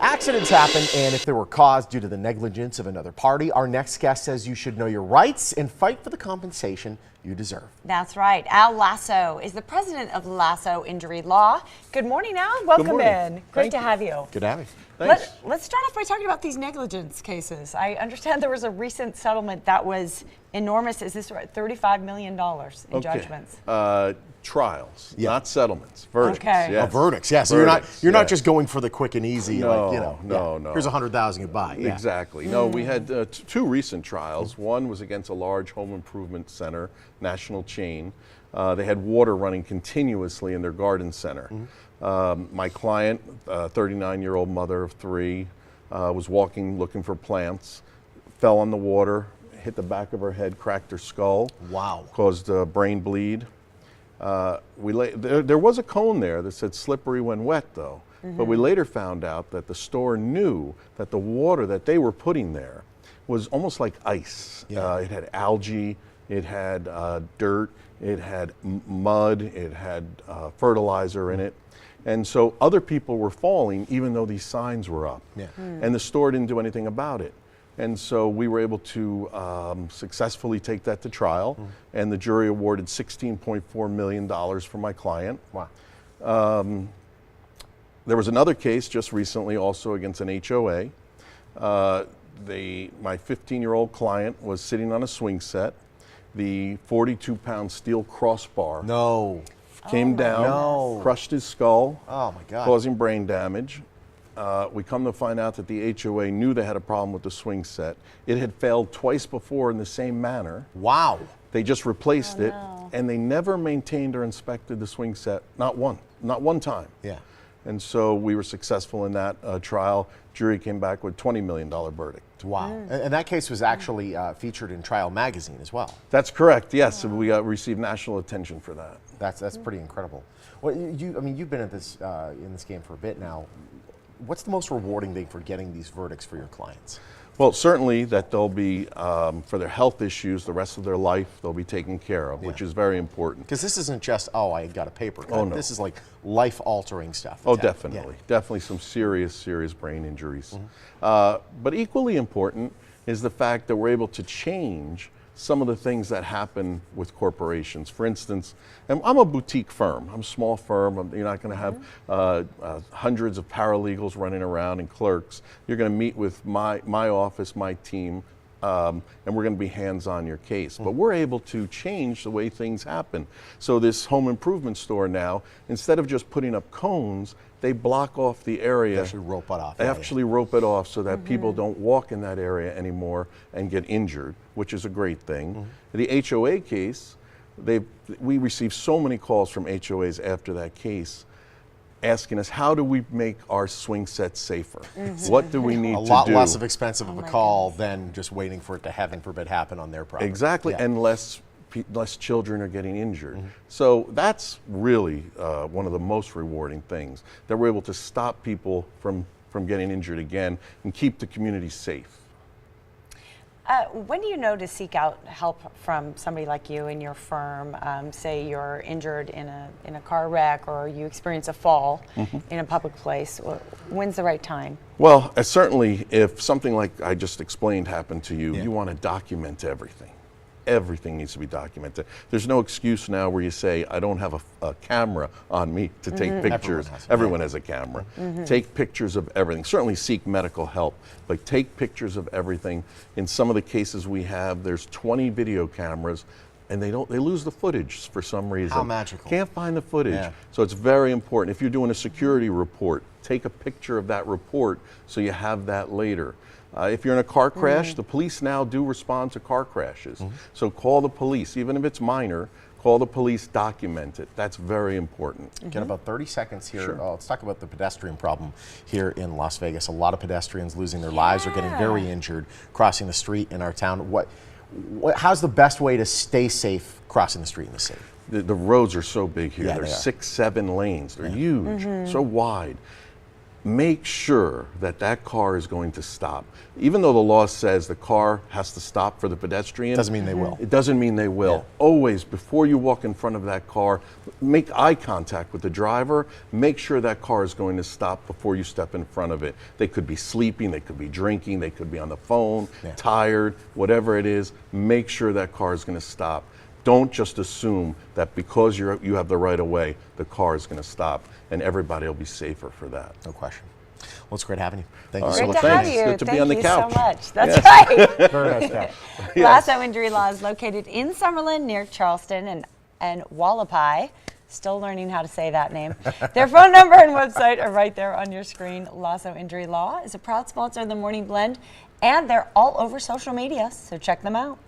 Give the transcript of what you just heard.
Accidents happen, and if they were caused due to the negligence of another party, our next guest says you should know your rights and fight for the compensation you deserve. That's right. Al Lasso is the president of Lasso Injury Law. Good morning, Al. Welcome in. Great to have you. Good to have you. Thanks. Let's start off by talking about these negligence cases. I understand there was a recent settlement that was enormous. Is this right? $35 million in judgments. Trials, not settlements. Verdicts. Okay. Yes. Verdicts, yeah. So you're not just going for the quick and easy, No, no. Here's $100,000 you buy. Yeah. Exactly. No, we had two recent trials. One was against a large home improvement center, national chain. They had water running continuously in their garden center. My client, 39-year-old mother of three, was walking looking for plants, fell on the water, hit the back of her head, cracked her skull. Wow. Caused a brain bleed. There was a cone there that said slippery when wet, though. But we later found out that the store knew that the water that they were putting there was almost like ice. Yeah. It had algae, it had dirt, it had mud, it had fertilizer in it. And so other people were falling even though these signs were up. Yeah. And the store didn't do anything about it. And so we were able to successfully take that to trial, and the jury awarded $16.4 million for my client. Wow. There was another case just recently also against an HOA. My 15-year-old client was sitting on a swing set. The 42-pound steel crossbar came down, crushed his skull, causing brain damage. We come to find out that the HOA knew they had a problem with the swing set. It had failed twice before in the same manner. Wow. They just replaced it, and they never maintained or inspected the swing set, not one time. Yeah. And so we were successsul in that trial. Jury came back with $20 million verdict. Wow. And that case was actually featured in Trial Magazine as well. That's correct, yes. We received national attention for that. That's pretty incredible. Well, you've been at this in this game for a bit now. What's the most rewarding thing for getting these verdicts for your clients? Well, certainly that they'll be, for their health issues, the rest of their life, they'll be taken care of, which is very important. Because this isn't just, I got a paper cut. Oh, no. This is like life-altering stuff. Oh, definitely. Definitely some serious brain injuries. But equally important is the fact that we're able to change some of the things that happen with corporations. For instance, and I'm a boutique firm. I'm a small firm. You're not going to have hundreds of paralegals running around and clerks. You're going to meet with my office, my team, and we're going to be hands-on your case. But we're able to change the way things happen. So this home improvement store now, instead of just putting up cones, they block off the area. They actually rope it off. They actually rope it off so that people don't walk in that area anymore and get injured, which is a great thing. The HOA case, we received so many calls from HOAs after that case asking us, how do we make our swing sets safer? What do we need to do? A lot less expensive of a call than just waiting for it to, heaven forbid, happen on their property. Exactly, and less children are getting injured. So that's really one of the most rewarding things, that we're able to stop people from getting injured again and keep the community safe. When do you know to seek out help from somebody like you in your firm? Say you're injured in a car wreck, or you experience a fall in a public place. When's the right time? Well, certainly if something like I just explained happened to you, you want to document everything. Everything needs to be documented. There's no excuse now where you say, I don't have a camera on me to take pictures. Everyone has a camera. Take pictures of everything. Certainly seek medical help, but take pictures of everything. In some of the cases we have, there's 20 video cameras, and they lose the footage for some reason. How magical. Can't find the footage. So it's very important. If you're doing a security report, take a picture of that report so you have that later. If you're in a car crash, the police now do respond to car crashes. So call the police, even if it's minor, call the police, document it. That's very important. Got about 30 seconds here. Sure. Let's talk about the pedestrian problem here in Las Vegas. A lot of pedestrians losing their lives or getting very injured crossing the street in our town. How's the best way to stay safe crossing the street in the city? The roads are so big here. Yeah, There's 6, 7 lanes. They're huge, so wide. make sure that that car is going to stop. Even though the law says the car has to stop for the pedestrian, Doesn't mean they will. It doesn't mean they will. Yeah. Always, before you walk in front of that car, make eye contact with the driver. Make sure that car is going to stop before you step in front of it. They could be sleeping, they could be drinking, they could be on the phone, tired, whatever it is. Make sure that car is going to stop. Don't just assume that because you have the right of way, the car is going to stop, and everybody will be safer for that. No question. Well, it's great having you. Thank you All so right. much. Great to have Thanks. you. Good to be Thank on the you couch. so much. That's right. Very nice couch. Lasso Injury Law is located in Summerlin near Charleston and Wallapai. Still learning how to say that name. Their phone number and website are right there on your screen. Lasso Injury Law is a proud sponsor of the Morning Blend, and they're all over social media, so check them out.